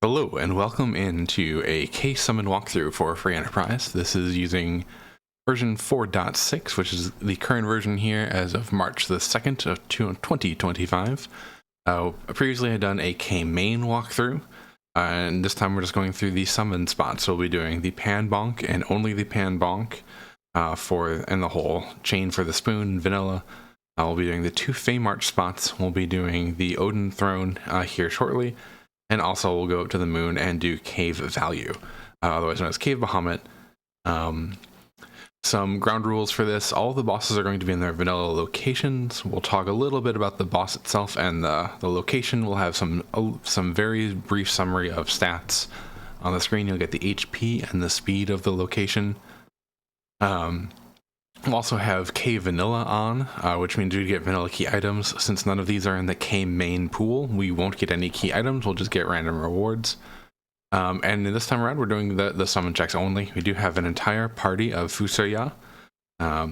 Hello and welcome into a KSummon walkthrough for Free Enterprise. This is using version 4.6, which is the current version here as of March the 2nd of 2025. Previously I had done a K-main walkthrough, and this time we're just going through the summon spots. So we'll be doing the Pan Bonk and only the Pan Bonk and the whole chain for the spoon, vanilla. We'll be doing the two Fey March spots. We'll be doing the Odin Throne here shortly. And also we'll go up to the moon and do Cave Value, otherwise known as Cave Bahamut. Some ground rules for this: all the bosses are going to be in their vanilla locations. We'll talk a little bit about the boss itself and the location. We'll have some very brief summary of stats. On the screen you'll get the HP and the speed of the location. We'll also have K Vanilla on, which means you get vanilla key items. Since none of these are in the K main pool, we won't get any key items, we'll just get random rewards. And this time around, we're doing the summon checks only. We do have an entire party of Fusoya,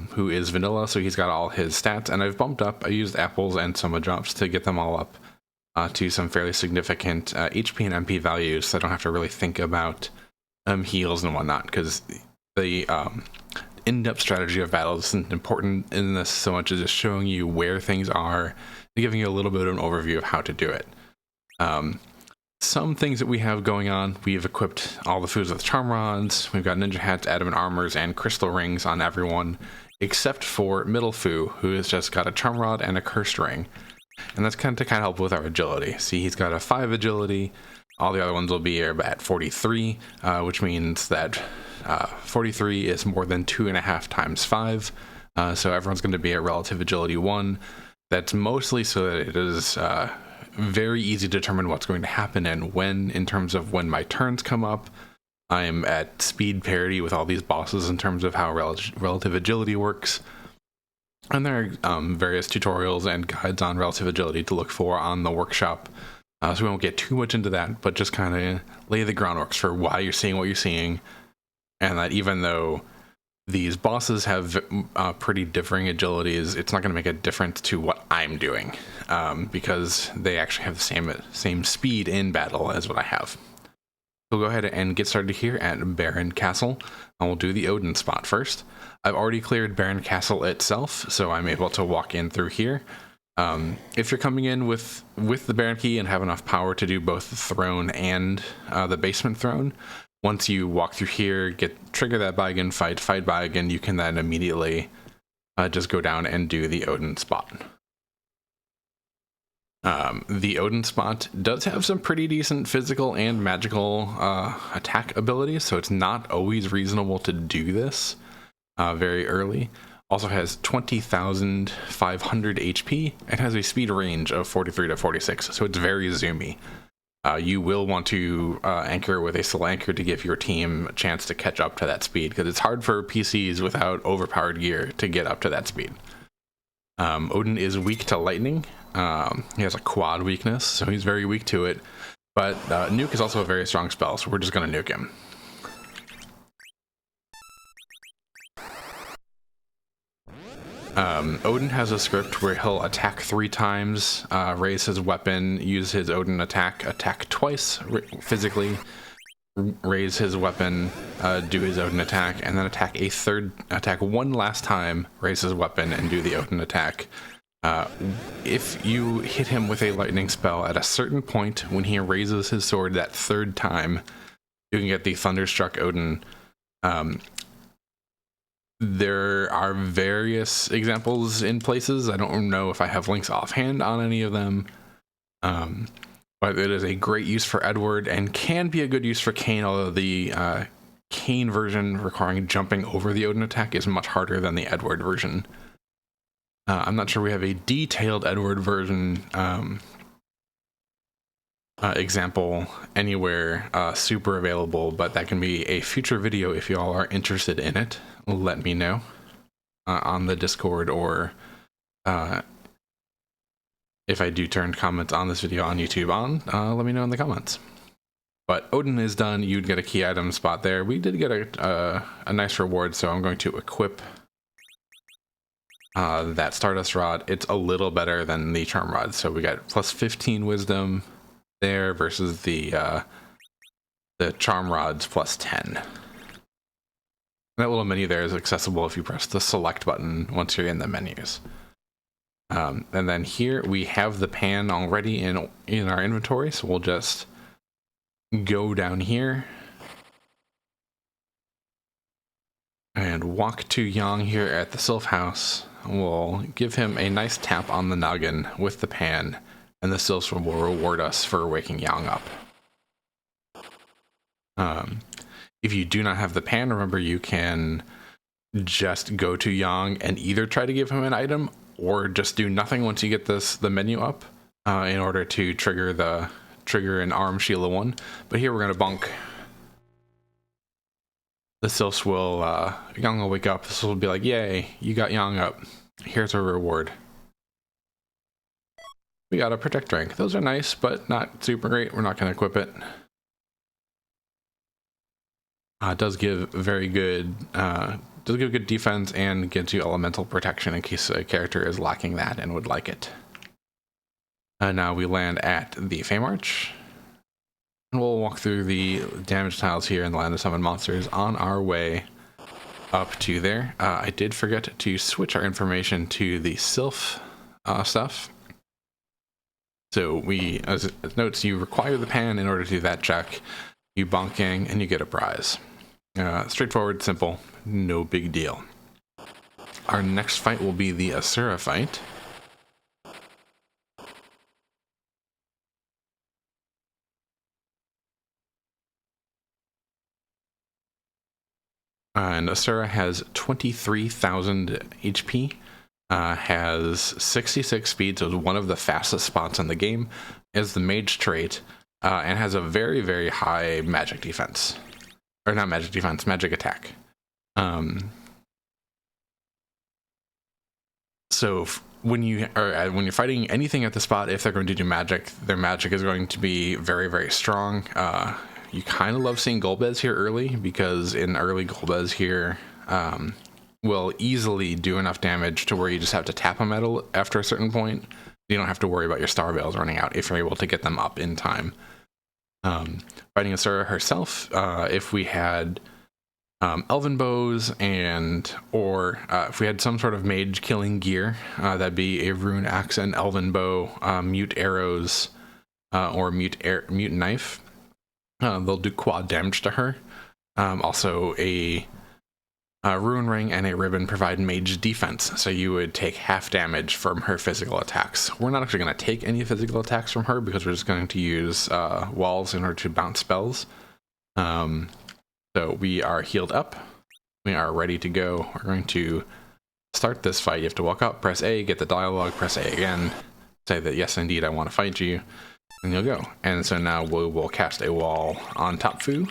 who is vanilla, so he's got all his stats, and I've bumped up. I used apples and Soma drops to get them all up to some fairly significant HP and MP values, so I don't have to really think about heals and whatnot, because the in-depth strategy of battle isn't important in this so much as just showing you where things are and giving you a little bit of an overview of how to do it. Some things that we have going on: we've equipped all the foods with charm rods, we've got ninja hats, adamant armors, and crystal rings on everyone except for Middle Fu, who has just got a charm rod and a cursed ring, and that's kind of to help with our agility. See, he's got a 5 agility. All the other ones will be at 43, which means that 43 is more than 2.5 times 5, so everyone's going to be at relative agility 1. That's mostly so that it is very easy to determine what's going to happen and when, in terms of when my turns come up. I'm at speed parity with all these bosses in terms of how relative agility works. And there are various tutorials and guides on relative agility to look for on the workshop. So we won't get too much into that, but just kind of lay the groundwork for why you're seeing what you're seeing. And that even though these bosses have pretty differing agilities, it's not going to make a difference to what I'm doing, because they actually have the same speed in battle as what I have. We'll go ahead and get started here at Baron Castle, and we'll do the Odin spot first. I've already cleared Baron Castle itself, so I'm able to walk in through here. If you're coming in with the Baron key and have enough power to do both the throne and the basement throne, once you walk through here, trigger that Baigen fight Baigen, you can then immediately just go down and do the Odin spot. The Odin spot does have some pretty decent physical and magical attack abilities, so it's not always reasonable to do this very early. Also has 20,500 HP and has a speed range of 43 to 46, so it's very zoomy. You will want to anchor with a slow anchor to give your team a chance to catch up to that speed, because it's hard for PCs without overpowered gear to get up to that speed. Odin is weak to lightning. He has a quad weakness, so he's very weak to it, but nuke is also a very strong spell, so we're just going to nuke him. Odin has a script where he'll attack 3 times, raise his weapon, use his Odin attack twice physically, raise his weapon, do his Odin attack, and then attack one last time, raise his weapon, and do the Odin attack. If you hit him with a lightning spell at a certain point when he raises his sword that 3rd time, you can get the Thunderstruck Odin. There are various examples in places. I don't know if I have links offhand on any of them, but it is a great use for Edward and can be a good use for Kane, although the Kane version requiring jumping over the Odin attack is much harder than the Edward version. I'm not sure we have a detailed Edward version example anywhere super available, but that can be a future video if you all are interested in it. Let me know on the Discord, or if I do turn comments on this video on YouTube on, let me know in the comments. But Odin is done. You'd get a key item spot there. We did get a nice reward, so I'm going to equip that Stardust Rod. It's a little better than the Charm Rod, so we got plus 15 wisdom there versus the the charm rods plus 10. That little menu there is accessible if you press the select button once you're in the menus. And then here we have the pan already in our inventory, so we'll just go down here and walk to Yang here at the Sylph House. We'll give him a nice tap on the noggin with the pan, and the Sylphs will reward us for waking Yang up. If you do not have the pan, remember you can just go to Yang and either try to give him an item or just do nothing once you get the menu up in order to trigger an arm shield of 1. But here we're going to bonk. The Sylphs will, Yang will wake up. This will be like, yay, you got Yang up. Here's a reward. We got a protect rank. Those are nice, but not super great. We're not going to equip it. It does give very good, does give good defense and gives you elemental protection in case a character is lacking that and would like it. Now we land at the Feymarch. And we'll walk through the damage tiles here in the Land of Summon Monsters on our way up to there. I did forget to switch our information to the Sylph stuff. So we, as it notes, you require the pan in order to do that check. You bonk Yang and you get a prize. Straightforward, simple, no big deal. Our next fight will be the Asura fight. And Asura has 23,000 HP, has 66 speed, so is one of the fastest spots in the game, is the mage trait, and has a very, very high magic defense. Or not magic defense, magic attack. So when you're fighting anything at the spot, if they're going to do magic, their magic is going to be very, very strong. You kind of love seeing Golbez here early, because in early Golbez here will easily do enough damage to where you just have to tap them after a certain point. You don't have to worry about your star veils running out if you're able to get them up in time. Fighting Asura herself, if we had elven bows or if we had some sort of mage killing gear, that'd be a rune axe and elven bow, mute arrows, or mute knife. They'll do quad damage to her. Also, a rune ring and a ribbon provide mage defense, so you would take half damage from her physical attacks. We're not actually going to take any physical attacks from her because we're just going to use walls in order to bounce spells. So we are healed up. We are ready to go. We're going to start this fight. You have to walk up, press A, get the dialogue, press A again, say that yes, indeed, I want to fight you. And you'll go. And so now we will cast a wall on Top Fu.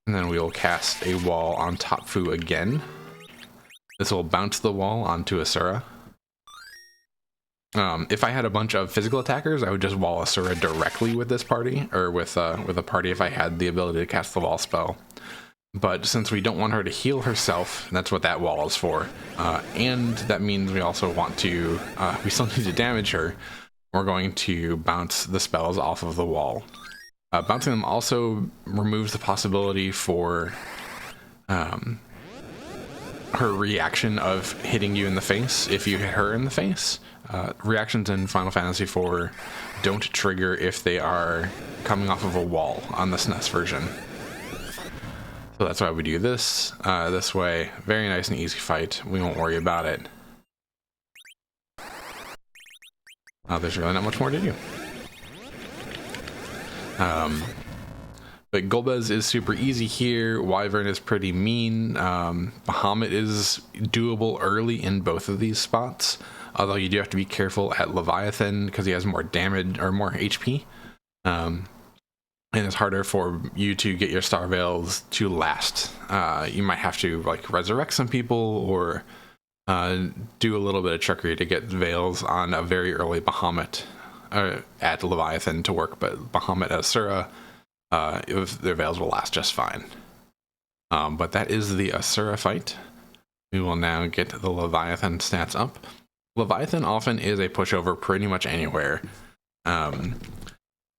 And then we will cast a wall on Top Fu again. This will bounce the wall onto Asura. If I had a bunch of physical attackers, I would just wall Asura directly with this party, or with a party if I had the ability to cast the wall spell. But since we don't want her to heal herself, that's what that wall is for. And that means we also want to, we still need to damage her. We're going to bounce the spells off of the wall. Bouncing them also removes the possibility for her reaction of hitting you in the face if you hit her in the face. Reactions in Final Fantasy IV don't trigger if they are coming off of a wall on the SNES version. So that's why we do this. This way, very nice and easy fight. We won't worry about it. There's really not much more to do. But Golbez is super easy here. Wyvern is pretty mean. Bahamut is doable early in both of these spots, although you do have to be careful at Leviathan because he has more damage or more HP. And it's harder for you to get your star veils to last. You might have to like resurrect some people or do a little bit of trickery to get veils on a very early Bahamut at Leviathan to work, but Bahamut at Asura, their veils will last just fine. But that is the Asura fight. We will now get the Leviathan stats up. Leviathan often is a pushover pretty much anywhere.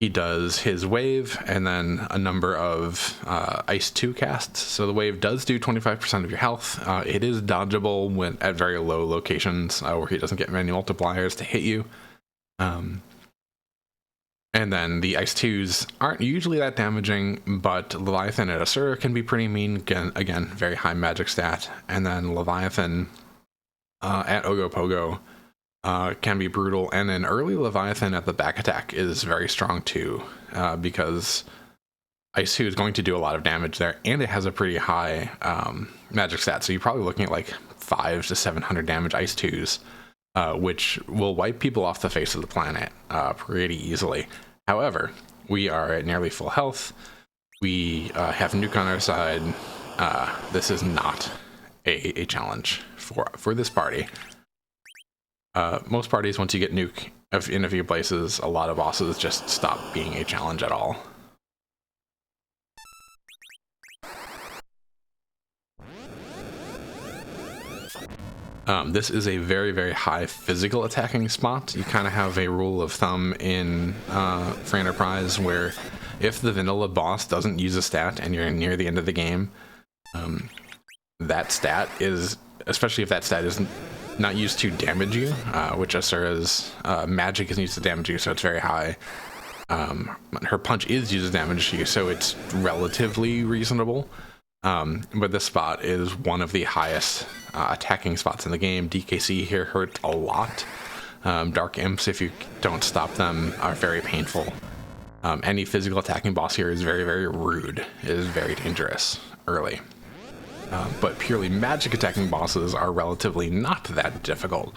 He does his wave and then a number of Ice 2 casts. So the wave does do 25% of your health. It is dodgeable when at very low locations where he doesn't get many multipliers to hit you. And then the Ice 2s aren't usually that damaging, but Leviathan and Asura can be pretty mean. Again, very high magic stat. And then Leviathan at Ogopogo can be brutal, and an early Leviathan at the back attack is very strong too, because Ice 2 is going to do a lot of damage there, and it has a pretty high magic stat, so you're probably looking at like 500 to 700 damage Ice 2s, which will wipe people off the face of the planet pretty easily. However, we are at nearly full health, we have Nuke on our side. This is not a challenge for this party. Most parties, once you get Nuke in a few places, a lot of bosses just stop being a challenge at all. This is a very, very high physical attacking spot. You kind of have a rule of thumb for Enterprise where if the vanilla boss doesn't use a stat and you're near the end of the game, that stat is, especially if that stat isn't not used to damage you, which Asura's magic is used to damage you, so it's very high. Her punch is used to damage you, so it's relatively reasonable. But this spot is one of the highest attacking spots in the game. DKC here hurts a lot. Dark Imps, if you don't stop them, are very painful. Any physical attacking boss here is very, very rude. It is very dangerous early. But purely magic attacking bosses are relatively not that difficult.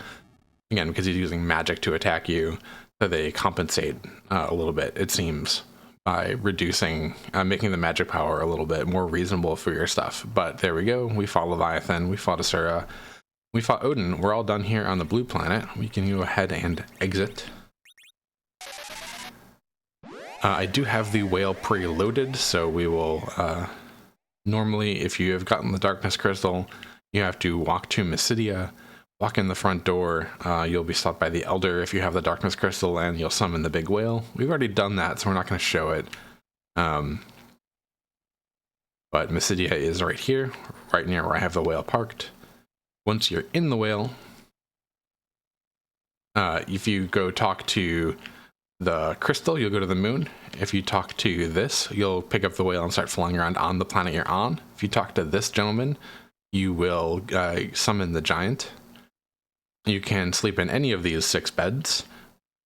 Again, because he's using magic to attack you, so they compensate a little bit, it seems, by reducing, making the magic power a little bit more reasonable for your stuff. But there we go. We fought Leviathan, we fought Asura, we fought Odin. We're all done here on the blue planet. We can go ahead and exit. I do have the whale preloaded, so we will... Normally, if you have gotten the Darkness Crystal, you have to walk to Mysidia, walk in the front door, you'll be stopped by the Elder if you have the Darkness Crystal, and you'll summon the big whale. We've already done that, so we're not going to show it. But Mysidia is right here, right near where I have the whale parked. Once you're in the whale, if you go talk to the crystal, you'll go to the moon. If you talk to this, you'll pick up the whale and start flying around on the planet you're on. If you talk to this gentleman, you will summon the giant. You can sleep in any of these 6 beds.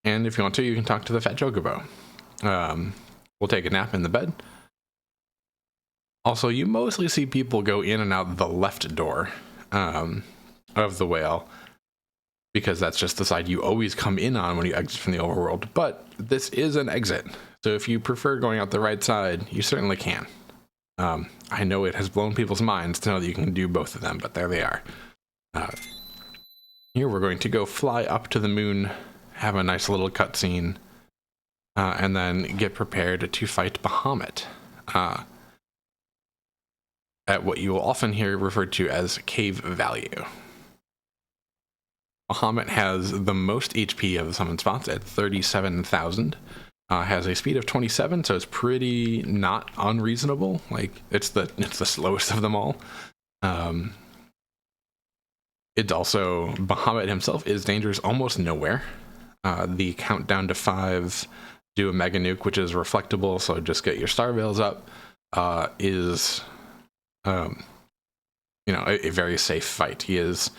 And if you want to, you can talk to the fat chocobo. We'll take a nap in the bed. Also, you mostly see people go in and out the left door of the whale, because that's just the side you always come in on when you exit from the overworld. But this is an exit, so if you prefer going out the right side, you certainly can. I know it has blown people's minds to know that you can do both of them, but there they are. Here we're going to go fly up to the moon, have a nice little cutscene, and then get prepared to fight Bahamut at what you will often hear referred to as Cave Value. Bahamut has the most HP of the summon spots at 37,000. Has a speed of 27, so it's pretty not unreasonable. Like, it's the slowest of them all. It's also, Bahamut himself is dangerous almost nowhere. The countdown to 5, do a mega nuke, which is reflectable, so just get your star veils up, is a very safe fight. He's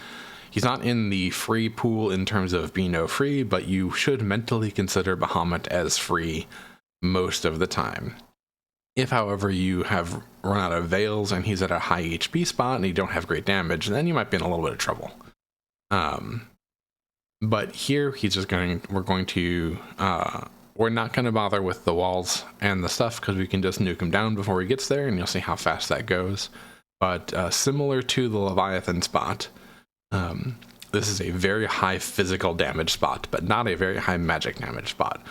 not in the free pool in terms of Beano free, but you should mentally consider Bahamut as free most of the time. If, however, you have run out of Veils and he's at a high HP spot and you don't have great damage, then you might be in a little bit of trouble. But here, we're not going to bother with the walls and the stuff because we can just nuke him down before he gets there, and you'll see how fast that goes. But similar to the Leviathan spot, this is a very high physical damage spot, but not a very high magic damage spot.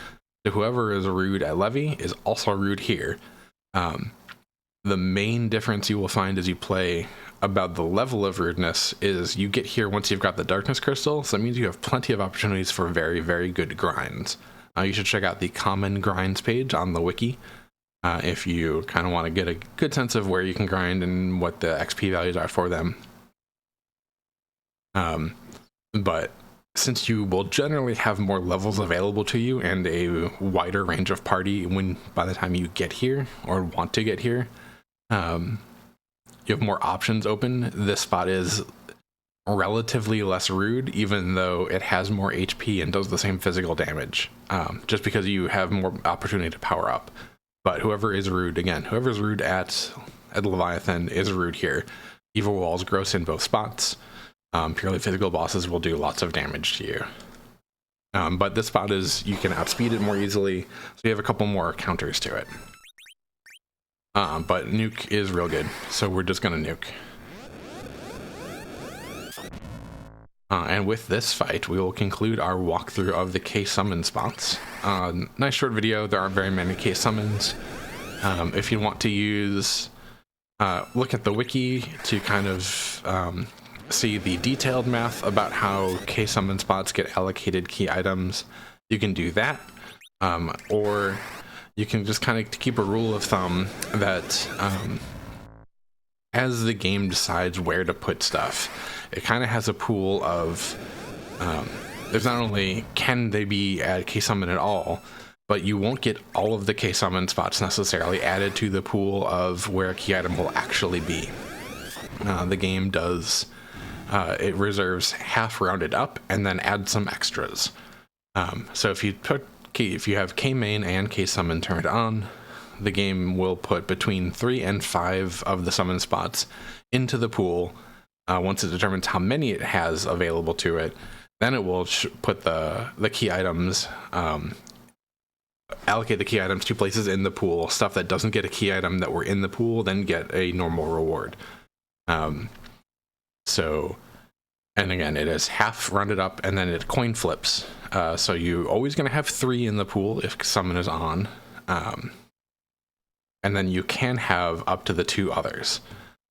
So whoever is rude at Levy is also rude here. The main difference you will find as you play about the level of rudeness is you get here once you've got the Darkness Crystal, so that means you have plenty of opportunities for very, very good grinds. You should check out the common grinds page on the wiki if you kind of want to get a good sense of where you can grind and what the XP values are for them. But since you will generally have more levels available to you and a wider range of party by the time you get here or want to get here, you have more options open. This spot is relatively less rude, even though it has more HP and does the same physical damage, just because you have more opportunity to power up. But whoever is rude, again, whoever's rude at Leviathan is rude here. Evil walls gross in both spots. Purely physical bosses will do lots of damage to you. But this spot is, you can outspeed it more easily, so you have a couple more counters to it. But nuke is real good, so we're just gonna nuke. And with this fight, we will conclude our walkthrough of the KSummon spots. Nice short video, there aren't very many KSummons. If you want to use, look at the wiki to kind of see the detailed math about how KSummon spots get allocated key items, you can do that. Or you can just kind of keep a rule of thumb that as the game decides where to put stuff, it kind of has a pool of, there's not only can they be at KSummon at all, but you won't get all of the KSummon spots necessarily added to the pool of where a key item will actually be. The game does, it reserves half rounded up and then adds some extras. So if you have K main and KSummon turned on, the game will put between 3 and 5 of the summon spots into the pool. Once it determines how many it has available to it, then it will put the key items, allocate the key items to places in the pool. Stuff that doesn't get a key item that were in the pool then get a normal reward. So, and again, it is half rounded up and then it coin flips. So you're always going to have 3 in the pool if summon is on. And then you can have up to the 2 others.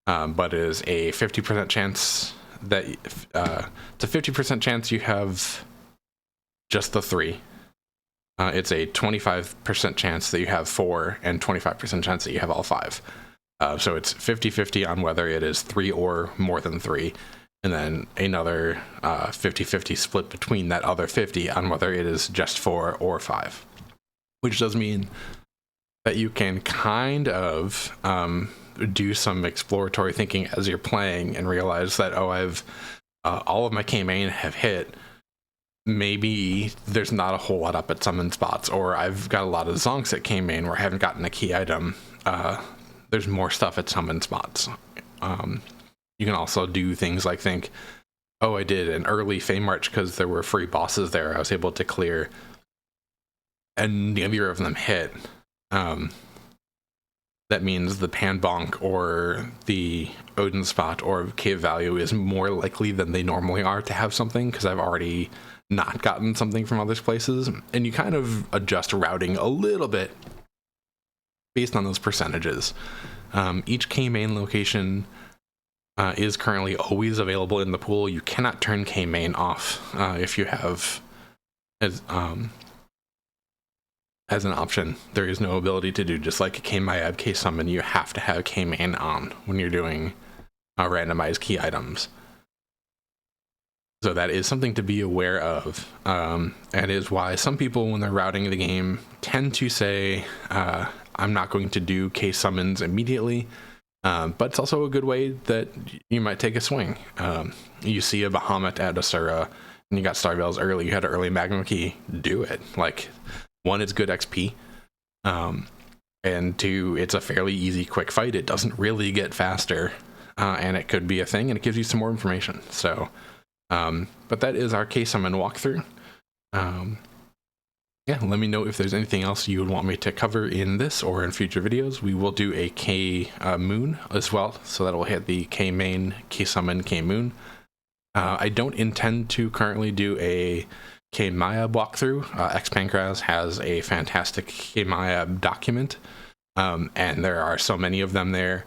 But it is a 50% chance that it's a 50% chance you have just the 3. It's a 25% chance that you have 4 and 25% chance that you have all 5. So it's 50-50 on whether it is 3 or more than 3, and then another 50-50 split between that other 50 on whether it is just 4 or 5, which does mean that you can kind of do some exploratory thinking as you're playing and realize that, oh, I've all of my K main have hit. Maybe there's not a whole lot up at summon spots, or I've got a lot of zonks at K main where I haven't gotten a key item. There's more stuff at summon spots. You can also do things like think, oh, I did an early Fey March because there were free bosses there I was able to clear, and neither of them hit. That means the Pan Bonk or the Odin spot or cave value is more likely than they normally are to have something, because I've already not gotten something from other places. And you kind of adjust routing a little bit based on those percentages. Each K main location is currently always available in the pool. You cannot turn K main off if you have as an option. There is no ability to do, just like a K-Mayab, KSummon, you have to have K-Main on when you're doing randomized key items. So that is something to be aware of, and is why some people, when they're routing the game, tend to say, I'm not going to do KSummons immediately, but it's also a good way that you might take a swing. You see a Bahamut at Asura, and you got Starveils early, you had an early Magma Key, do it. Like, 1, it's good XP, and 2, it's a fairly easy, quick fight. It doesn't really get faster, and it could be a thing, and it gives you some more information. So, but that is our KSummon walkthrough. Yeah, let me know if there's anything else you would want me to cover in this or in future videos. We will do a K Moon as well, so that will hit the K main, KSummon, K Moon. I don't intend to currently do a K-Mayab walkthrough. X-Pancras has a fantastic K-Mayab document, and there are so many of them there,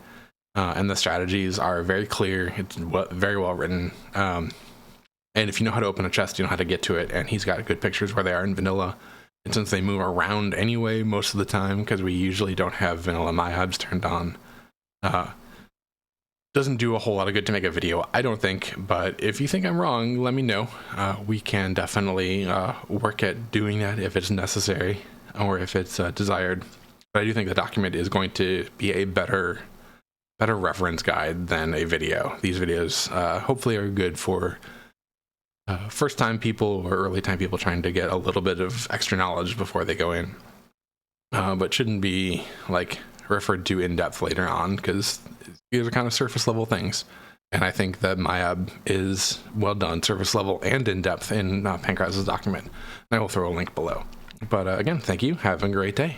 and the strategies are very clear. It's very well written, and if you know how to open a chest, you know how to get to it, and he's got good pictures where they are in vanilla. And since they move around anyway most of the time, because we usually don't have vanilla MyAbs turned on, doesn't do a whole lot of good to make a video, I don't think. But if you think I'm wrong, let me know. We can definitely work at doing that if it's necessary or if it's desired. But I do think the document is going to be a better reference guide than a video. These videos hopefully are good for first-time people or early-time people trying to get a little bit of extra knowledge before they go in, but shouldn't be like referred to in depth later on, because these are kind of surface level things. And I think that MyAb is well done, surface level and in depth in Pankraz's document. And I will throw a link below. But again, thank you. Have a great day.